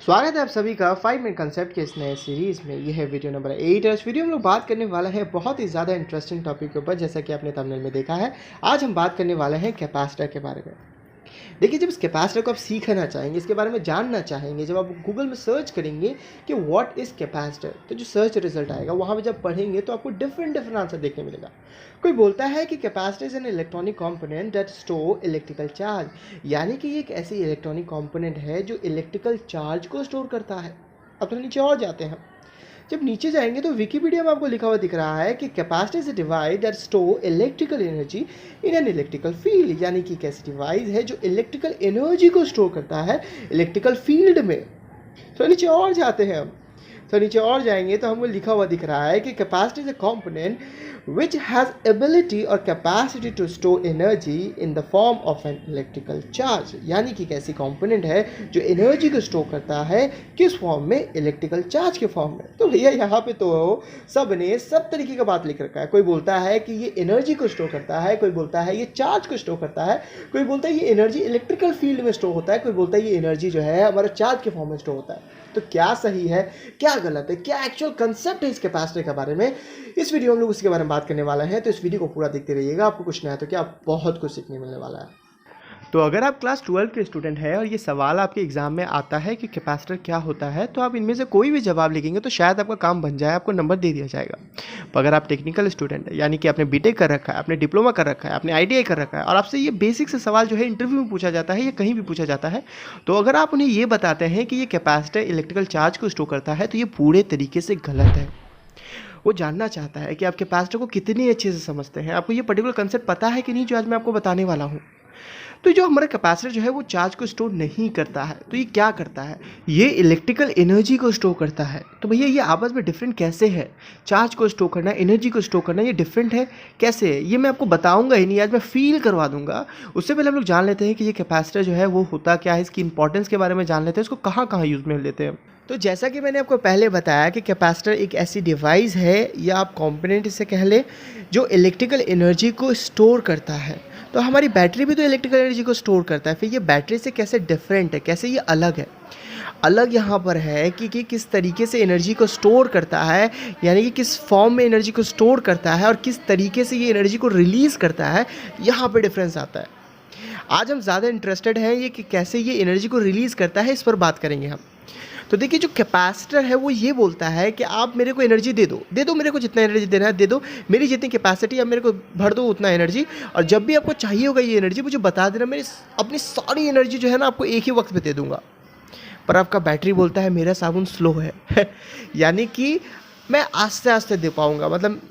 स्वागत है आप सभी का 5 मिनट कंसेप्ट के इस नए सीरीज़ में। यह है वीडियो नंबर 8 और इस वीडियो में लोग बात करने वाला है बहुत ही ज़्यादा इंटरेस्टिंग टॉपिक के ऊपर। जैसा कि आपने थंबनेल में देखा है, आज हम बात करने वाले हैं कैपेसिटर के बारे में। देखिए, जब इस कैपेसिटर को आप सीखना चाहेंगे, इसके बारे में जानना चाहेंगे, जब आप गूगल में सर्च करेंगे कि व्हाट इज़ कैपेसिटर, तो जो सर्च रिजल्ट आएगा वहाँ पे जब पढ़ेंगे तो आपको डिफरेंट आंसर देखने मिलेगा। कोई बोलता है कि capacitor is an electronic component that store electrical charge, यानी कि ये एक ऐसी इलेक्ट्रॉनिक कंपोनेंट है जो इलेक्ट्रिकल चार्ज को स्टोर करता है। अब तो नीचे और जाते हैं। जब नीचे जाएंगे तो विकिपीडिया में आपको लिखा हुआ दिख रहा है कि capacitor is a device that store electrical energy in an electrical field, यानी कि एक ऐसी डिवाइस है जो इलेक्ट्रिकल एनर्जी को स्टोर करता है इलेक्ट्रिकल फील्ड में। तो नीचे और जाते हैं हम, तो नीचे और जाएंगे तो हमको लिखा हुआ दिख रहा है कि capacity is a component which has ability or capacity to store energy in the form of an electrical charge, यानी कि एक ऐसी कंपोनेंट है जो एनर्जी को स्टोर करता है किस फॉर्म में, इलेक्ट्रिकल चार्ज के फॉर्म में। तो भैया यहाँ पे तो सब ने सब तरीके का बात लिख रखा है। कोई बोलता है कि ये एनर्जी को स्टोर करता है, कोई बोलता है ये चार्ज को स्टोर करता है, कोई बोलता है ये एनर्जी इलेक्ट्रिकल फील्ड में स्टोर होता है, कोई बोलता है ये एनर्जी जो है हमारा चार्ज के फॉर्म में स्टोर होता है। तो क्या सही है, क्या गलत है, क्या एक्चुअल कंसेप्ट है इस कैपेसिटर के बारे में, इस वीडियो में हम लोग उसके बारे में बात करने वाला है। तो इस वीडियो को पूरा देखते रहिएगा, आपको कुछ नया तो क्या बहुत कुछ सीखने मिलने वाला है। तो अगर आप क्लास 12 के स्टूडेंट हैं और ये सवाल आपके एग्जाम में आता है कि कैपेसिटर क्या होता है, तो आप इनमें से कोई भी जवाब लिखेंगे तो शायद आपका काम बन जाए, आपको नंबर दे दिया जाएगा। पर अगर आप टेक्निकल स्टूडेंट है, यानी कि आपने बीटेक कर रखा है, आपने डिप्लोमा कर रखा है, आपने आईटीआई कर रखा है और आपसे ये बेसिक से सवाल जो है इंटरव्यू में पूछा जाता है या कहीं भी पूछा जाता है, तो अगर आप उन्हें ये बताते हैं कि ये कैपेसिटर इलेक्ट्रिकल चार्ज को स्टोर करता है, तो ये पूरे तरीके से गलत है। वो जानना चाहता है कि आप कैपेसिटर को कितनी अच्छे से समझते हैं, आपको ये पर्टिकुलर कंसेप्ट पता है कि नहीं जो आज मैं आपको बताने वाला हूँ। तो जो हमारा कैपेसिटर जो है वो चार्ज को स्टोर नहीं करता है, तो ये क्या करता है, ये इलेक्ट्रिकल एनर्जी को स्टोर करता है। तो भैया ये आपस में डिफरेंट कैसे है, चार्ज को स्टोर करना, एनर्जी को स्टोर करना, ये डिफरेंट है कैसे है, ये मैं आपको बताऊंगा ही नहीं, आज मैं फील करवा दूंगा। उससे पहले हम लोग जान लेते हैं कि ये कैपेसिटर जो है वो होता क्या है, इसकी इंपॉर्टेंस के बारे में जान लेते हैं, इसको कहाँ कहाँ यूज़ में लेते हैं। तो जैसा कि मैंने आपको पहले बताया कि कैपेसिटर एक ऐसी डिवाइस है या आप कंपोनेंट इसे कह ले जो इलेक्ट्रिकल एनर्जी को स्टोर करता है। तो हमारी बैटरी भी तो इलेक्ट्रिकल एनर्जी को स्टोर करता है, फिर ये बैटरी से कैसे डिफरेंट है, कैसे ये अलग है। अलग यहाँ पर है कि किस तरीके से एनर्जी को स्टोर करता है, यानी कि किस फॉर्म में एनर्जी को स्टोर करता है और किस तरीके से ये एनर्जी को रिलीज़ करता है, यहाँ पर डिफरेंस आता है। आज हम ज़्यादा इंटरेस्टेड हैं ये कि कैसे ये एनर्जी को रिलीज़ करता है, इस पर बात करेंगे हम। तो देखिए, जो कैपेसिटर है वो ये बोलता है कि आप मेरे को एनर्जी दे दो मेरे को जितना एनर्जी देना है दे दो, मेरी जितनी कैपेसिटी आप मेरे को भर दो उतना एनर्जी, और जब भी आपको चाहिए होगा ये एनर्जी मुझे बता देना, मेरी अपनी सारी एनर्जी जो है ना आपको एक ही वक्त पे दे दूंगा। पर आपका बैटरी बोलता है मेरा साबुन स्लो है यानी कि मैं आस्ते आस्ते दे पाऊंगा, मतलब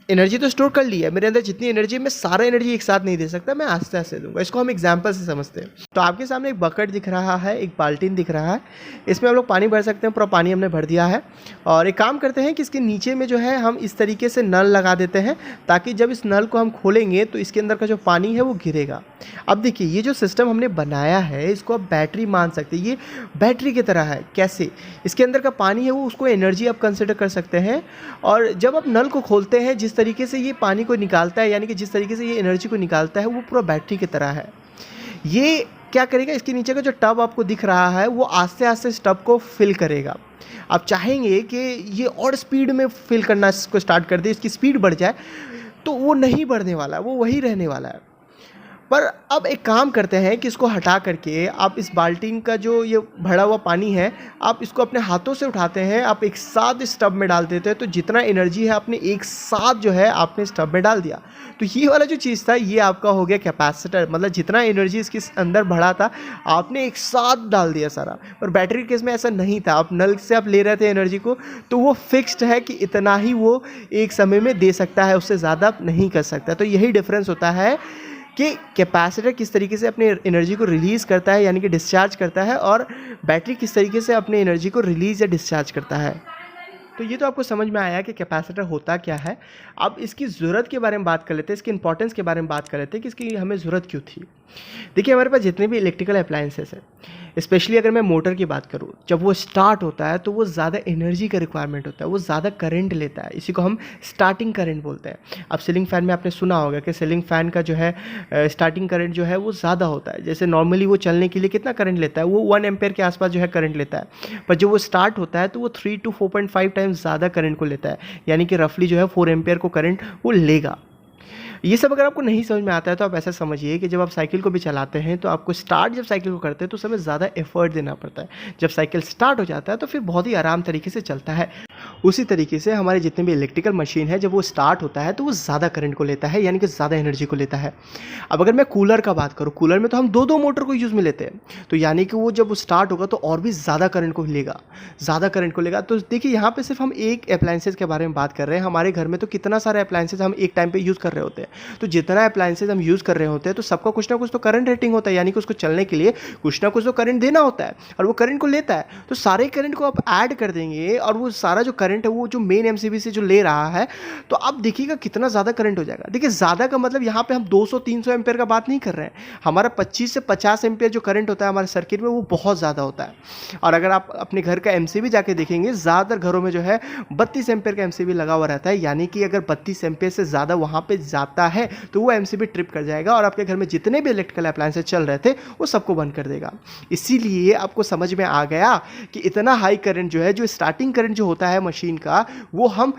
एनर्जी तो स्टोर कर ली है मेरे अंदर, जितनी एनर्जी मैं सारा एनर्जी एक साथ नहीं दे सकता, मैं आस्ते आस्ते दूंगा। इसको हम एग्जांपल से समझते हैं। तो आपके सामने एक बकेट दिख रहा है, एक बाल्टीन दिख रहा है, इसमें हम लोग पानी भर सकते हैं, पूरा पानी हमने भर दिया है। और एक काम करते हैं कि इसके नीचे में जो है हम इस तरीके से नल लगा देते हैं, ताकि जब इस नल को हम खोलेंगे तो इसके अंदर का जो पानी है वो गिरेगा। अब देखिए, ये जो सिस्टम हमने बनाया है इसको आप बैटरी मान सकते हैं, ये बैटरी की तरह है। कैसे, इसके अंदर का पानी है वो उसको एनर्जी आप कंसिडर कर सकते हैं, और जब आप नल को खोलते हैं जिस तरीके से ये पानी को निकालता है, यानी कि जिस तरीके से ये एनर्जी को निकालता है, वो पूरा बैटरी की तरह है। ये क्या करेगा, इसके नीचे का जो टब आपको दिख रहा है वो आस्ते आस्ते इस टब को फिल करेगा। आप चाहेंगे कि ये और स्पीड में फिल करना इसको स्टार्ट कर दे, इसकी स्पीड बढ़ जाए, तो वो नहीं बढ़ने वाला है, वो वही रहने वाला है। पर अब एक काम करते हैं कि इसको हटा करके आप इस बाल्टीन का जो ये भरा हुआ पानी है, आप इसको अपने हाथों से उठाते हैं, आप एक साथ इस टब में डाल देते हैं, तो जितना एनर्जी है आपने एक साथ जो है आपने इस टब में डाल दिया। तो ये वाला जो चीज़ था ये आपका हो गया कैपेसिटर, मतलब जितना एनर्जी इसके अंदर भरा था आपने एक साथ डाल दिया सारा। और बैटरी के केस में ऐसा नहीं था, आप नल से आप ले रहे थे एनर्जी को, तो वो फिक्स्ड है कि इतना ही वो एक समय में दे सकता है, उससे ज़्यादा नहीं कर सकता। तो यही डिफरेंस होता है कि कैपेसिटर किस तरीके से अपने एनर्जी को रिलीज़ करता है, यानी कि डिस्चार्ज करता है, और बैटरी किस तरीके से अपने एनर्जी को रिलीज़ या डिस्चार्ज करता है। तो ये तो आपको समझ में आया कि कैपेसिटर होता क्या है। अब इसकी ज़रूरत के बारे में बात कर लेते हैं, इसकी इंपॉर्टेंस के बारे में बात कर लेते हैं कि इसकी हमें ज़रूरत क्यों थी। देखिए हमारे पास जितने भी इलेक्ट्रिकल अप्लायंसेस हैं, स्पेशली अगर मैं मोटर की बात करूँ, जब वो स्टार्ट होता है तो वो ज़्यादा एनर्जी का रिक्वायरमेंट होता है, वो ज़्यादा करंट लेता है, इसी को हम स्टार्टिंग करंट बोलते हैं। अब सीलिंग फ़ैन में आपने सुना होगा कि सीलिंग फ़ैन का जो है स्टार्टिंग करंट जो है वो ज़्यादा होता है। जैसे नॉर्मली वो चलने के लिए कितना करंट लेता है, वो 1 एम्पेयर के आसपास जो है करंट लेता है, पर जब वो स्टार्ट होता है तो वो 3 to 4.5 टाइम्स ज़्यादा करंट को लेता है, यानी कि रफली जो है 4 एम्पेयर को करंट वो लेगा। ये सब अगर आपको नहीं समझ में आता है तो आप ऐसा समझिए कि जब आप साइकिल को भी चलाते हैं तो आपको स्टार्ट जब साइकिल को करते हैं तो समय ज़्यादा एफर्ट देना पड़ता है। जब साइकिल स्टार्ट हो जाता है तो फिर बहुत ही आराम तरीके से चलता है। उसी तरीके से हमारे जितने भी इलेक्ट्रिकल मशीन है, जब वो स्टार्ट होता है तो वो ज़्यादा करंट को लेता है, यानी कि ज़्यादा एनर्जी को लेता है। अब अगर मैं कूलर का बात करूँ, कूलर में तो हम 2-2 मोटर को यूज़ में लेते हैं, तो यानी कि वो जब वो स्टार्ट होगा तो और भी ज़्यादा करंट को लेगा, ज़्यादा करंट को लेगा। तो देखिए यहाँ पे सिर्फ हम एक अप्लायंसेस के बारे में बात कर रहे हैं। हमारे घर में तो कितना सारे अप्लायंसेस हम एक टाइम पे यूज़ कर रहे होते हैं, तो जितना अप्लायंसेस हम यूज़ कर रहे होते हैं तो सबका कुछ ना कुछ तो करंट रेटिंग होता है, यानी कि उसको चलने के लिए कुछ ना कुछ तो करंट देना होता है, और वो करंट को लेता है। तो सारे करंट को आप ऐड कर देंगे और वो सारा जो करंट है वो जो मेन एमसीबी से जो ले रहा है, तो अब देखिएगा कितना ज़्यादा करंट हो जाएगा। देखिए ज़्यादा का मतलब यहाँ पे हम 200-300 एम्पेयर का बात नहीं कर रहे हैं। हमारा 25 से 50 एम्पेयर जो करंट होता है हमारे सर्किट में, वो बहुत ज़्यादा होता है। और अगर आप अपने घर का एमसीबी जाके देखेंगे, ज़्यादातर घरों में जो है 32 एम्पेयर का एमसीबी लगा हुआ रहता है, यानी कि अगर 32 एम्पेयर से ज़्यादा वहाँ पे जाता है तो वो एमसीबी ट्रिप कर जाएगा और आपके घर में जितने भी इलेक्ट्रिकल अप्लायंसेस चल रहे थे वो सबको बंद कर देगा। इसीलिए आपको समझ में आ गया कि इतना हाई करंट जो है, जो स्टार्टिंग करंट जो होता है मशीन का, वो हम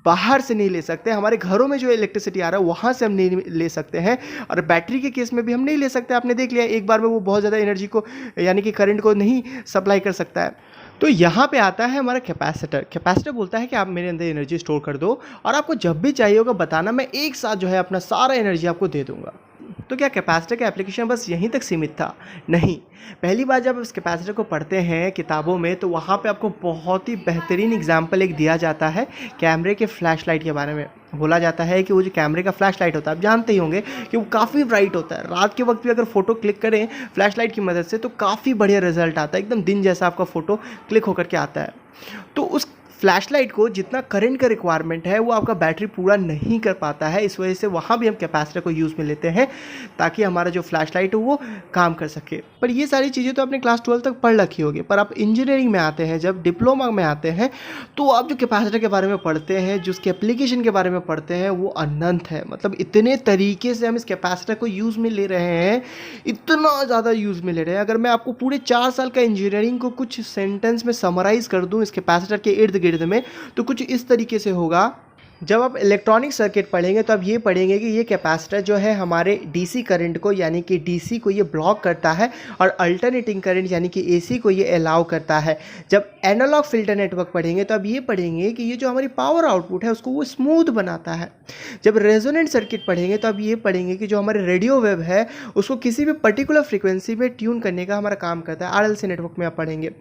बाहर से नहीं ले सकते। हमारे घरों में जो इलेक्ट्रिसिटी आ रहा है वहाँ से हम नहीं ले सकते हैं, और बैटरी के केस में भी हम नहीं ले सकते। आपने देख लिया एक बार में वो बहुत ज़्यादा एनर्जी को, यानी कि करंट को नहीं सप्लाई कर सकता है। तो यहाँ पे आता है हमारा कैपेसिटर। कैपेसिटर बोलता है कि आप मेरे अंदर एनर्जी स्टोर कर दो और आपको जब भी चाहिए होगा बताना, मैं एक साथ जो है अपना सारा एनर्जी आपको दे दूंगा। तो क्या कैपेसिटर का एप्लीकेशन बस यहीं तक सीमित था? नहीं। पहली बार जब इस कैपेसिटर को पढ़ते हैं किताबों में तो वहाँ पे आपको बहुत ही बेहतरीन एग्जाम्पल एक दिया जाता है कैमरे के फ्लैश लाइट के बारे में। बोला जाता है कि वो जो कैमरे का फ्लैश लाइट होता है, आप जानते ही होंगे कि वो काफ़ी ब्राइट होता है। रात के वक्त भी अगर फोटो क्लिक करें फ्लैश लाइट की मदद से तो काफ़ी बढ़िया रिजल्ट आता है, एकदम दिन जैसा आपका फ़ोटो क्लिक होकर के आता है। तो उस फ्लैशलाइट को जितना करंट का रिक्वायरमेंट है वो आपका बैटरी पूरा नहीं कर पाता है, इस वजह से वहाँ भी हम कैपेसिटर को यूज़ में लेते हैं ताकि हमारा जो फ्लैशलाइट हो वो काम कर सके। पर ये सारी चीज़ें तो आपने क्लास 12 तक पढ़ रखी होगी, पर आप इंजीनियरिंग में आते हैं, जब डिप्लोमा में आते हैं, तो आप जो कैपेसिटर के बारे में पढ़ते हैं, जो उसके एप्लीकेशन के बारे में पढ़ते हैं, वो अनंत है। मतलब इतने तरीके से हम इस कैपेसिटर को यूज़ में ले रहे हैं, इतना ज़्यादा यूज़ में ले रहे हैं। अगर मैं आपको पूरे 4 साल का इंजीनियरिंग को कुछ सेंटेंस में समराइज़ कर दूँ इस कैपेसिटर के इर्द गिर्द में, तो कुछ इस तरीके से होगा। जब आप इलेक्ट्रॉनिक सर्किट पढ़ेंगे तो आप ये पढ़ेंगे कि ये कैपेसिटर जो है हमारे डीसी करंट को, यानी कि डीसी को ये ब्लॉक करता है, और अल्टरनेटिंग करंट यानी कि एसी को ये अलाउ करता है। जब एनालॉग फिल्टर नेटवर्क पढ़ेंगे तो आप ये पढ़ेंगे कि ये जो हमारी पावर आउटपुट है उसको वो स्मूथ बनाता है। जब रेजोनेंट सर्किट पढ़ेंगे तो आप ये पढ़ेंगे कि जो हमारे रेडियो वेव है उसको किसी भी पर्टिकुलर फ्रीक्वेंसी में ट्यून करने का हमारा काम करता है। आरएलसी नेटवर्क में आप पढ़ेंगे।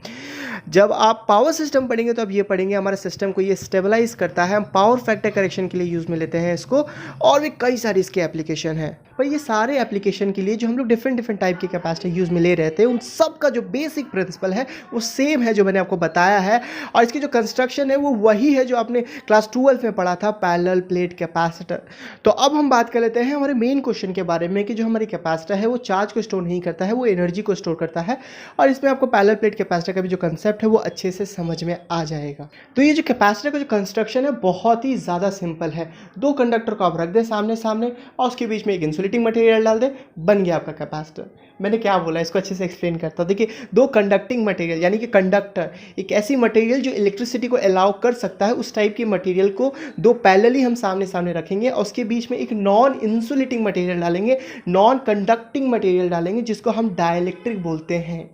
जब आप पावर सिस्टम पढ़ेंगे तो आप ये पढ़ेंगे हमारे सिस्टम को ये स्टेबलाइज करता है, हम पावर फैक्टर करेक्शन के लिए यूज़ में लेते हैं इसको, और भी कई सारी इसके एप्लीकेशन हैं। पर ये सारे एप्लीकेशन के लिए जो हम लोग डिफरेंट टाइप के कैपेसिटर यूज़ में ले रहे थे, उन सब का जो बेसिक प्रिंसिपल है वो सेम है जो मैंने आपको बताया है, और इसकी जो कंस्ट्रक्शन है वो वही है जो आपने क्लास 12 में पढ़ा था, पैरेलल प्लेट कैपेसिटर। तो अब हम बात कर लेते हैं हमारे मेन क्वेश्चन के बारे में कि जो हमारी कैपेसिटर है वो चार्ज को स्टोर नहीं करता है, वो एनर्जी को स्टोर करता है, और इसमें आपको पैरेलल प्लेट कैपेसिटर का भी जो कंसेप्ट है वो अच्छे से समझ में आ जाएगा। तो ये जो कैपेसिटर का जो कंस्ट्रक्शन है बहुत ही ज़्यादा सिंपल है। 2 कंडक्टर को आप रख दें सामने सामने और उसके बीच में एक इंसुलेटिंग मटेरियल डाल दें, बन गया आपका कैपेसिटर। मैंने क्या बोला, इसको अच्छे से एक्सप्लेन करता हूँ। देखिए 2 कंडक्टिंग मटेरियल यानी कि कंडक्टर, एक ऐसी मटेरियल जो इलेक्ट्रिसिटी को अलाउ कर सकता है, उस टाइप की मटेरियल को 2 पैरेलली हम सामने सामने रखेंगे और उसके बीच में एक नॉन इंसुलेटिंग मटेरियल डालेंगे, नॉन कंडक्टिंग मटेरियल डालेंगे, जिसको हम डाइलेक्ट्रिक बोलते हैं।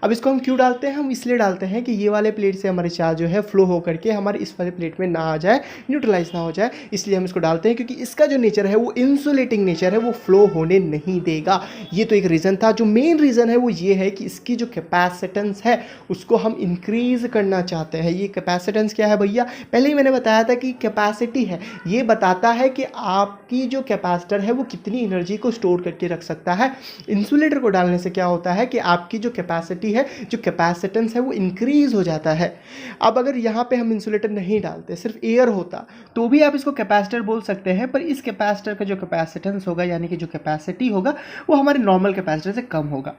अब इसको हम क्यों डालते हैं? हम इसलिए डालते हैं कि ये वाले प्लेट से हमारे चार्ज जो है फ्लो हो करके हमारे इस वाले प्लेट में ना आ जाए, न्यूट्रलाइज ना हो जाए, इसलिए हम इसको डालते हैं, क्योंकि इसका जो नेचर है वो इंसुलेटिंग नेचर है, वो फ्लो होने नहीं देगा। ये तो एक रीज़न था। जो मेन रीज़न है वो ये है कि इसकी जो कैपेसिटेंस है उसको हम इंक्रीज़ करना चाहते हैं। ये कैपेसिटेंस क्या है भैया? पहले ही मैंने बताया था कि कैपेसिटी है, ये बताता है कि आपकी जो कैपेसिटर है वो कितनी एनर्जी को स्टोर करके रख सकता है। इंसुलेटर को डालने से क्या होता है कि आपकी जो कैपेसिटी है जो कैपेसिटेंस है वो इंक्रीज़ हो जाता है। अब अगर यहाँ पे हम इंसुलेटर नहीं डालते, सिर्फ एयर होता, तो भी आप इसको कैपेसिटर बोल सकते हैं, पर इस कैपेसिटर का जो कैपेसिटेंस होगा यानी कि जो कैपेसिटी होगा वो हमारे नॉर्मल कैपेसिटर से कम होगा।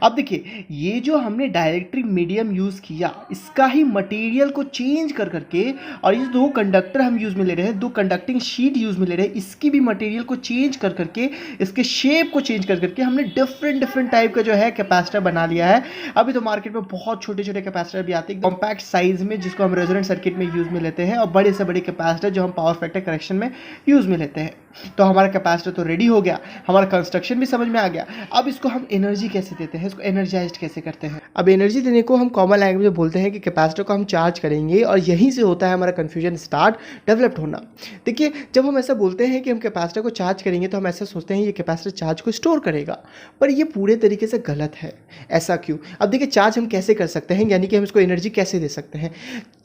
अब देखिए, ये जो हमने डाइलेक्ट्रिक मीडियम यूज़ किया, इसका ही मटेरियल को चेंज कर करके, और ये दो कंडक्टर हम यूज़ में ले रहे हैं, दो कंडक्टिंग शीट यूज़ में ले रहे हैं, इसकी भी मटेरियल को चेंज कर करके, इसके शेप को चेंज कर करके हमने डिफरेंट टाइप का जो है कैपेसिटर बना लिया है। अभी तो मार्केट में बहुत छोटे छोटे कैपेसिटर भी आते हैं कॉम्पैक्ट साइज में, जिसको हम रेजोनेंट सर्किट में यूज़ में लेते हैं, और बड़े से बड़े कैपेसिटर जो हम पावर फैक्टर करेक्शन में यूज़ में लेते हैं। तो हमारा कैपेसिटर तो रेडी हो गया, हमारा कंस्ट्रक्शन भी समझ में आ गया। अब इसको हम एनर्जी कैसे देते हैं, इसको एनर्जाइज्ड कैसे करते हैं। अब एनर्जी देने को हम कॉमन लैंग्वेज में बोलते हैं कि कैपेसिटर को हम चार्ज करेंगे, और यहीं से होता है हमारा कन्फ्यूजन स्टार्ट डेवलप्ड होना। देखिए, जब हम ऐसा बोलते हैं कि हम कैपेसिटर को चार्ज करेंगे तो हम ऐसा सोचते हैं ये कैपेसिटर चार्ज को स्टोर करेगा, पर ये पूरे तरीके से गलत है। ऐसा क्यों? अब देखिए, चार्ज हम कैसे कर सकते हैं, यानी कि हम इसको एनर्जी कैसे दे सकते हैं।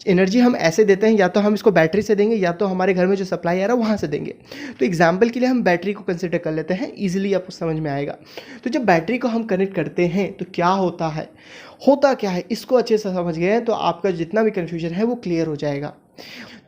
एनर्जी हम ऐसे देते हैं, या तो हम इसको बैटरी से देंगे, या तो हमारे घर में जो सप्लाई आ रहा है वहाँ से देंगे। तो एग्जाम्पल के लिए हम बैटरी को कंसिडर कर लेते हैं, ईजिली आपको समझ में आएगा। तो जब बैटरी को हम कनेक्ट करते हैं तो क्या होता है, इसको अच्छे से समझ गए तो आपका जितना भी कन्फ्यूजन है वो क्लियर हो जाएगा।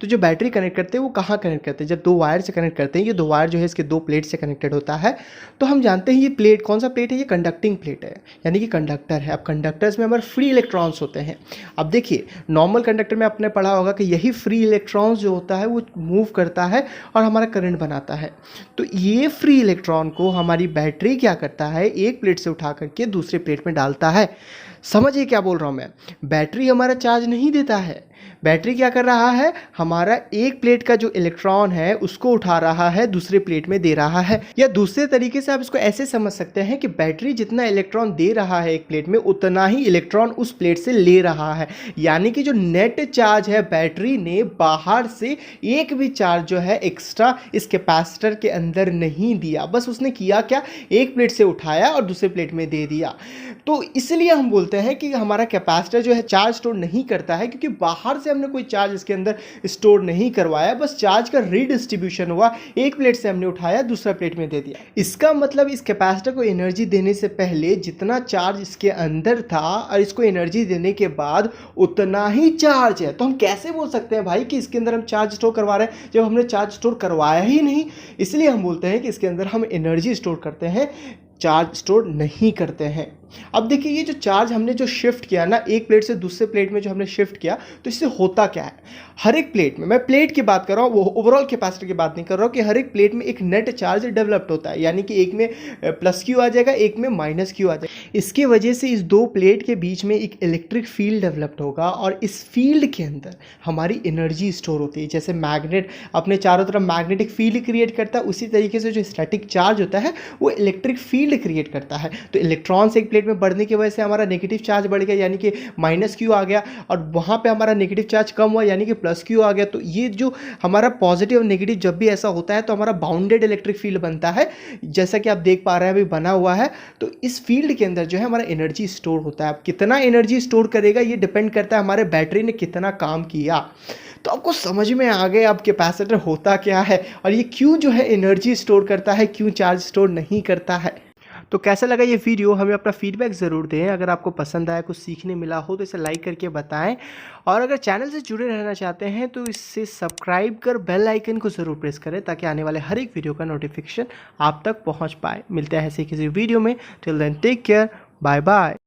तो जो बैटरी कनेक्ट करते हैं वो कहाँ कनेक्ट करते हैं, जब दो वायर से कनेक्ट करते हैं, ये दो वायर जो है इसके दो प्लेट से कनेक्टेड होता है। तो हम जानते हैं ये प्लेट कौन सा प्लेट है, ये कंडक्टिंग प्लेट है, यानी कि कंडक्टर है। अब कंडक्टर्स में हमारे फ्री इलेक्ट्रॉन्स होते हैं। अब देखिए, नॉर्मल कंडक्टर में आपने पढ़ा होगा कि यही फ्री इलेक्ट्रॉन्स जो होता है वो मूव करता है और हमारा करंट बनाता है। तो ये फ्री इलेक्ट्रॉन को हमारी बैटरी क्या करता है, एक प्लेट से उठा करके दूसरे प्लेट में डालता है। समझिए क्या बोल रहा हूँ मैं, बैटरी हमारा चार्ज नहीं देता है। बैटरी क्या कर रहा है, हमारा एक प्लेट का जो इलेक्ट्रॉन है उसको उठा रहा है, दूसरे प्लेट में दे रहा है। या दूसरे तरीके से आप इसको ऐसे समझ सकते हैं कि बैटरी जितना इलेक्ट्रॉन दे रहा है एक प्लेट में, उतना ही इलेक्ट्रॉन उस प्लेट से ले रहा है। यानी कि जो नेट चार्ज है, बैटरी ने बाहर से एक भी चार्ज जो है एक्स्ट्रा इस कैपेसिटर के अंदर नहीं दिया, बस उसने किया क्या, एक प्लेट से उठाया और दूसरे प्लेट में दे दिया। तो इसलिए हम बोलते हैं कि हमारा कैपेसिटर जो है चार्ज स्टोर नहीं करता है, क्योंकि बाहर से हमने कोई चार्ज इसके अंदर स्टोर नहीं करवाया, बस चार्ज का रीडिस्ट्रीब्यूशन हुआ, एक प्लेट से हमने उठाया दूसरा प्लेट में दे दिया। इसका मतलब इस कैपेसिटर को एनर्जी देने से पहले जितना चार्ज इसके अंदर था और इसको एनर्जी देने के बाद उतना ही चार्ज है। तो हम कैसे बोल सकते हैं भाई कि इसके अंदर हम चार्ज स्टोर करवा रहे हैं जब हमने चार्ज स्टोर करवाया ही नहीं। इसलिए हम बोलते हैं कि इसके अंदर हम एनर्जी स्टोर करते हैं, चार्ज स्टोर नहीं करते हैं। अब देखिए, ये जो चार्ज हमने जो शिफ्ट किया ना, एक प्लेट से दूसरे प्लेट में जो हमने शिफ्ट किया, तो इससे होता क्या है, हर एक प्लेट में, मैं प्लेट की बात कर रहा हूँ, वो ओवरऑल कैपेसिटर की बात नहीं कर रहा हूँ, कि हर एक प्लेट में एक नेट चार्ज डेवलप्ड होता है। यानी कि एक में प्लस क्यू आ जाएगा, एक में माइनस क्यू आ जाएगा। इसके वजह से इस दो प्लेट के बीच में एक इलेक्ट्रिक फील्ड डेवलप्ड होगा, और इस फील्ड के अंदर हमारी एनर्जी स्टोर होती है। जैसे मैग्नेट अपने चारों तरफ मैग्नेटिक फील्ड क्रिएट करता है, उसी तरीके से जो स्टैटिक चार्ज होता है वो इलेक्ट्रिक फील्ड क्रिएट करता है। तो इलेक्ट्रॉन्स एक प्लेट में बढ़ने की वजह से हमारा नेगेटिव चार्ज बढ़ गया, यानी कि माइनस क्यू आ गया, और वहाँ पे हमारा नेगेटिव चार्ज कम हुआ, यानी कि प्लस क्यू आ गया। तो ये जो हमारा पॉजिटिव और नेगेटिव जब भी ऐसा होता है तो हमारा बाउंडेड इलेक्ट्रिक फील्ड बनता है, जैसा कि आप देख पा रहे हैं अभी बना हुआ है। तो इस फील्ड के अंदर जो है हमारा एनर्जी स्टोर होता है। अब कितना एनर्जी स्टोर करेगा ये डिपेंड करता है हमारे बैटरी ने कितना काम किया। तो आपको समझ में आ गया अब कैपेसिटर होता क्या है और ये क्यों जो है एनर्जी स्टोर करता है, क्यों चार्ज स्टोर नहीं करता है। तो कैसा लगा ये वीडियो, हमें अपना फीडबैक ज़रूर दें। अगर आपको पसंद आया, कुछ सीखने मिला हो तो इसे लाइक करके बताएं, और अगर चैनल से जुड़े रहना चाहते हैं तो इससे सब्सक्राइब कर बेल आइकन को ज़रूर प्रेस करें, ताकि आने वाले हर एक वीडियो का नोटिफिकेशन आप तक पहुंच पाए। मिलते हैं ऐसे किसी वीडियो में, till then take care, bye bye.